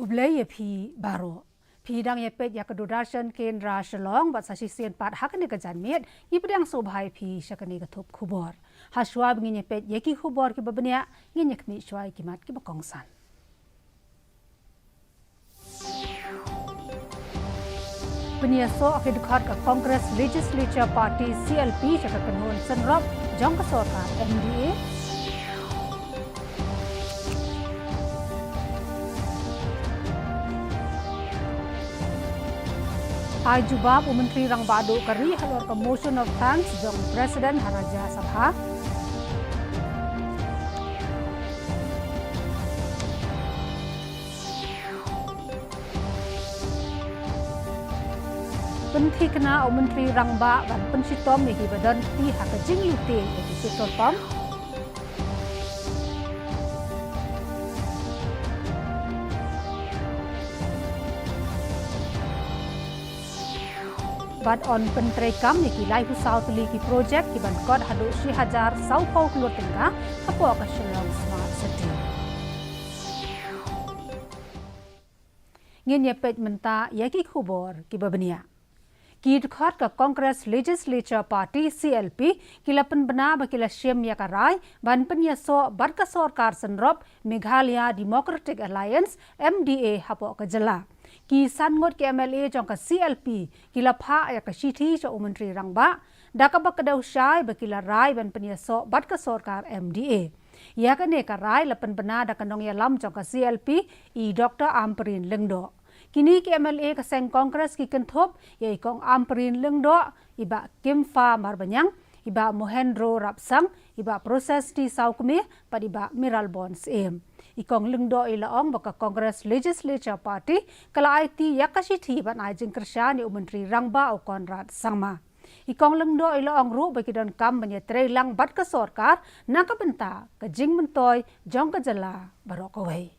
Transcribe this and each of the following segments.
Kublai P. Baro. Pidang Yepet Yakadudashan Kendra Shillong, but Sashian Pat Hakanika Miet, Yipidang Sobhai P. Shakanika Top Kubor. Hashwab Ginepet Yaki Kubor Kibabania, Yinyakmi Shwai Kimat Kibakongsan. Penyaso Akidukhat Congress Legislature Party CLP Shakakanun Sanrop, Jonkasota MDA. Hai Jubab Menteri Rang Badu Kari halor ke motion of thanks jong Presiden Haraja Sabha. Penthi kena Menteri Rang Ba dan pensitom yaki badan ti haka jing lute yaki sektor pam. Bad on pentrekam yaki lai husau tuli ki project ki ban kod hadu 1000 sau pau keluar tengah kapo ka Shillong Smart City. Ngin yepet menta yaki khubor ki babania. Ki dukhat ka Congress Legislature Party CLP kilapan bena bakila syem yakarai ban penyaso barka sarkar senrop Meghalaya Democratic Alliance MDA hapo ka jala. Ki sangot ke MLA jong ka CLP kila pha ya ka shithi cho Menteri Rang Ba dakabak kadau syai bakila rai ban penyaso barka sarkar MDA. Ya ka ne ka rai lapan bena dakanong ya lam jong ka CLP I Dr. Amperin Lengdo. Kini ke MLA kaseng Kongres ki kenthop ya ikong Amperin Lengdo iba Kimfa Marbanyang iba Mohendro Rapsang iba proses di Saukme padiba Miral Bonds em. Ikong Lengdo ilaong baka Congress Legislature Party kala IT yakasithi ban ajing kersya ni Menteri Rang Ba o Konrad Sangma. Ikong Lengdo ilaong ru bagi don kam banyetre lang bat ka sarkar nakabenta ka jing mentoy jong ka jala barokawai.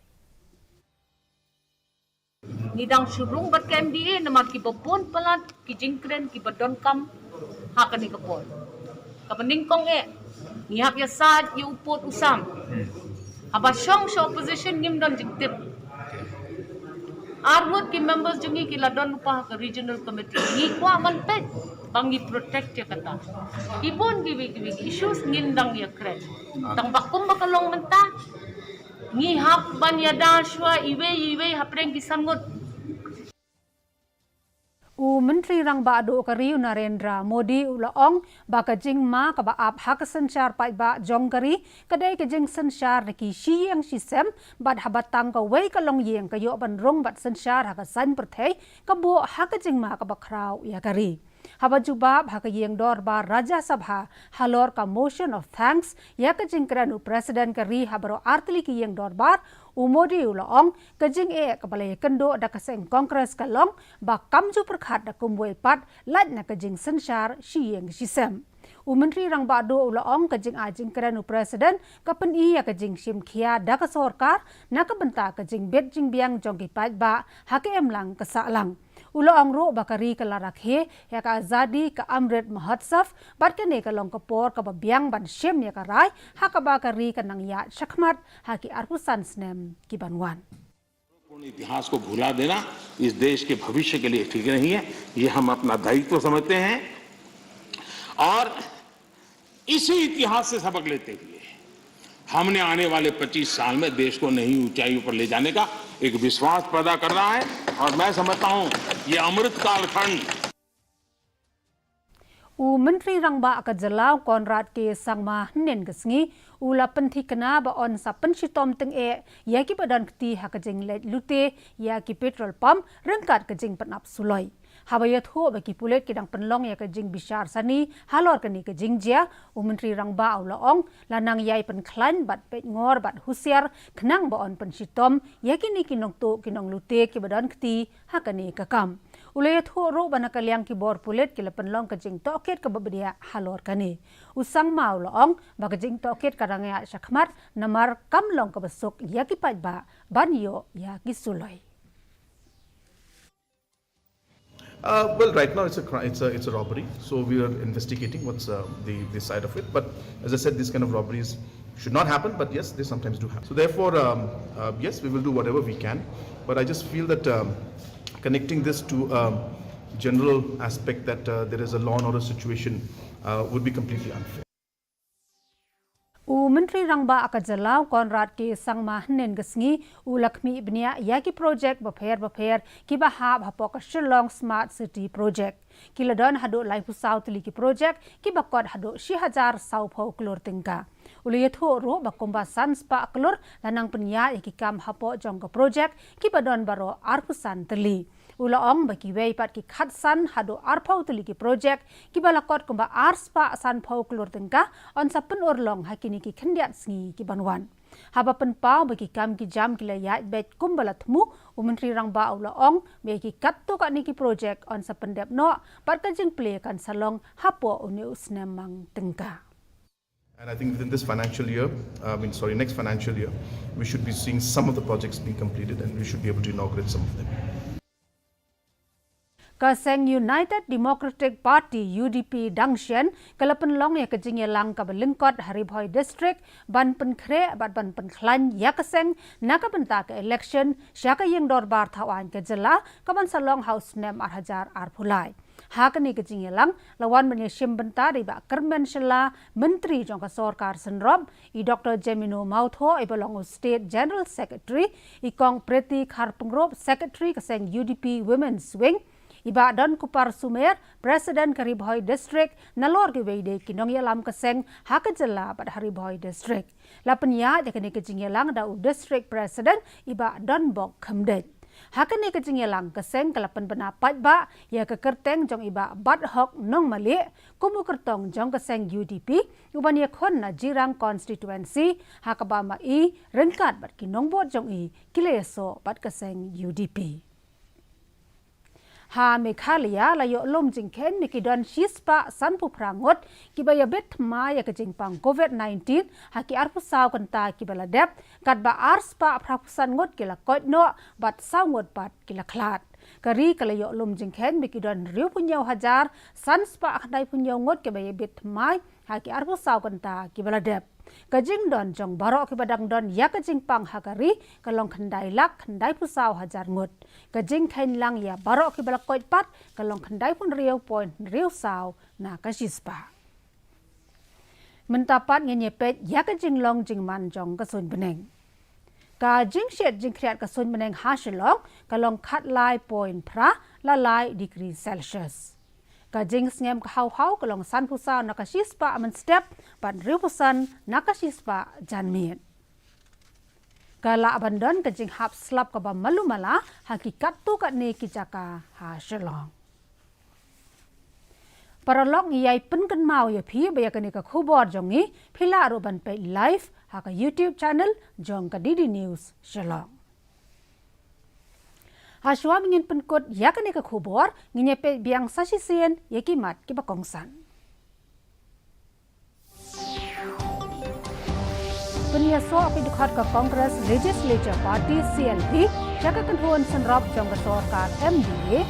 Nidang surung bat ka MDA nama ki babon palat ki jingkren ki badon kam hakani kapon. Kapaning kong ngihap ya sad yu upot usam. Aba syong syo opposition ngim don jiktip. Armut ki members jungi ki ladon upah ke regional committee. Ngi kwa man pet bangi protect ya kata. Ibon gibi issues ngindang ya kren. Tang bakum bakalong menta. Ngi hap ban ya dashwa iwe hapreng ki sangot. Menteri Rang Ba do kari Narendra Modi ulaong baka jing ma ka ba ap hak sanchar pai ba jong kari kadai ka jing sanchar ki siyang sisem bad habatang ka wei ka long yeng ka yo ban rong bat sanchar hak san perthei ka bo hak jing ma ka ba khrau ya kari. Haba jubab hak yeng dor ba Raja Sabha halor ka motion of thanks ya ka jing kranu Presiden kari habaro artli ki yeng dor bar Modi ulaong kajing kabalay kendo da kaseng Kongres kalong ba kamju perkhat da kumbuay pat lat na kajing sanchar siyeng sisem. Menteri Rang Ba do ulaong kajing ajing kranu Presiden kapen iya kajing sim khia da ka sarkar nakabenta kajing bet jing biang jong ki pat ba hakem lang kasalang. Ulaong ro bakari kalarakhe ya ka azadi ka Amrit Mahotsav bat kane kalong kapor ka babiang ban shem ya karai hakabakari ka nang ya shakmat haki arpusan snem की बनवान इतिहास को भुला देना इस देश के भविष्य के लिए ठीक नहीं है ये हम अपना दायित्व समझते हैं और इसी इतिहास से सबक लेते हुए हमने आने वाले 25 साल में देश को नई ऊंचाइयों पर ले जाने का एक विश्वास पैदा करना है और मैं समझता हूं ये अमृत कालखंड Menteri Rang Ba ka Jalau Konrad ke Sangma nen kesngi ula penthi kena ba on sa pensitom teng ya ki badan kti hakajing let lute ya ki petrol pump rengkat kajing penap suloi habayat ho ba ki pulet kidang penlong ya kajing bishar sani halor kani kajing jia Menteri Rang Ba ulaong lanang yai pen klan bat pet ngor bat husiar kenang ba on pensitom ya kini kinong to kinong lute ki badan kti hakani kakam ulayat ho ro bana kalyang ki bor pulet ki lapan long kajing toket ka babadia halor kani usang mau loong ba kajing toket karangya shakmat namar kam long ka basok ya ki pat ba banyo ya ki suloi. Well, right now it's a robbery, so we are investigating what's the side of it. But as I said, these kind of robberies should not happen, but yes, they sometimes do happen. So therefore, yes, we will do whatever we can. But I just feel that connecting this to general aspect that there is a law and order situation would be completely unfair. Menteri Rangba Akajalau Konrad ki sangma nen gesngi ulakmi ibnia yaki project baper ki bahab hapok Shillong Smart City project kiladon hado lai pusau tuli ki project ki bakot hado 1000 sau phau klor tingka uliyatho ro bakomba sans pa klor lanang penya yaki kam hapo jong ka project ki badon baro arpusan teli Ulaong bagi wei pat ki khatsan hado arpau tuli ki project ki balakot kumba arspa san phau klor tengka on sapen orlong hakini ki khendiat sngi ki banwan haba pen pau bagi kam ki jam ki layat bet kumbalatmu Menteri Rangba Ulaong bagi katto ka ni ki project on sapen dep no pat ka jing play kan salong hapo unius nemang tengka. And I think within this financial year, next financial year, we should be seeing some of the projects being completed and we should be able to inaugurate some of them. Kaseng United Democratic Party UDP Dangshan kalapan long ya kejing lang kabalingkot Haribhoi District ban penkre bat ban penklan ya kaseng nakabenta ke election syaka yang dorbar tawan ke jela kaban salong house nem arhajar arpulai hakani kejing lang lawan menyeshim benta riba kermen shela menteri jong ka sorkar senrob I Dr. Jemino Mautho ibalong State General Secretary ikong Preti Kharpengrop Secretary kaseng UDP Women's Wing Iba don kupar sumer Presiden Haribhoi District nalor ke weide kinong yalam kaseng hakajela pada Haribhoi District. Lapenya jakani kejingyalang da District President iba don bok kemdet. Hakani kejingyalang kaseng kalapan penapat ba ya kekerteng jong iba bat hok nong malik kumu kertong jong kaseng UDP uban ya kon na jirang constituency hakaba mai rengkat bat kinong bot jong I kileso bat kaseng UDP. Ha Meghalaya layo lom jingken nikidon shispa sanpu prangot kibaya bet maya kejingpang COVID-19 haki arpusaw kanta kibaladep kadba arspa prapusan ngot kila koitno bat sawngot bat kila klat kari kalayo lom jingken nikidon riu punyaw hajar sanspa akday punyaw ngot kibaya bet may haki arpusaw kanta kibaladep Kajing don jong barok kibadang don ya kajing pang hakari kalong khandai lak khandai pusaw hajar ngut kajing kain lang ya barok kibalak koit pat kalong khandai pun riau point riau saw na kasispa mentapat ngenyepet ya kajing long jing man jong kasun beneng kajing shet jing kriat kasun beneng ha Shillong kalong khat lai point pra la lai degree Celsius Kajing sngem kahau-hau kalong san pusaw nakasispa aman step pan riu pusan nakasispa janmit. Kala abandon kajing hap slap kaba malumala hakikat tu kat ne kijaka ha Shillong. Paralog iyai penken mau ya phi baya kani ka khubor jongi phila aruban pe live ha ka YouTube channel jong ka DD News Shillong. Haswa mingin penkot ya kani ka khubor nginyepe biang sasisien yakimat kibakongsan. Penyaso api dikhat ka Congress Legislature Party CLP jaka kenhuan senrop jong ka sorkar MDA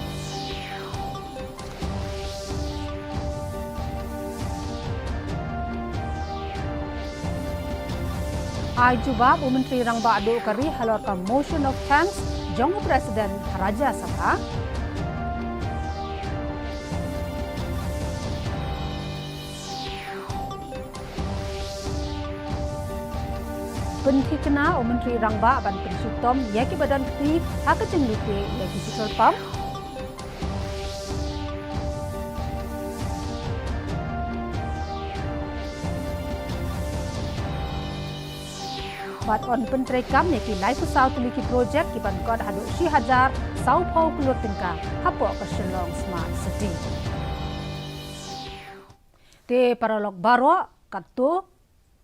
Ajubab Menteri Rangba adu kari halor ka motion of thanks jong Presiden Raja Sabha Penthi kena Menteri Rangba ban pensutom yaki badan kti hakajeng lupe yaki petrol pump Bat on pentre kam ne ki life south liki project ki ban kod hadu 1000 sau phau kulur tingka hapo ka Shillong Smart City. Te paralog baro katto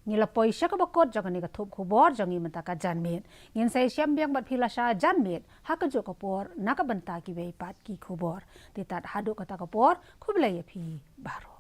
ngilapoi sya ka bakot jang ni ka thup khubor jangi mentaka janmet ngin sai syam biang bat philasha janmet hakajo kapor nakabanta ki wei pat ki khubor titat hadu kata kapor khublai phi baro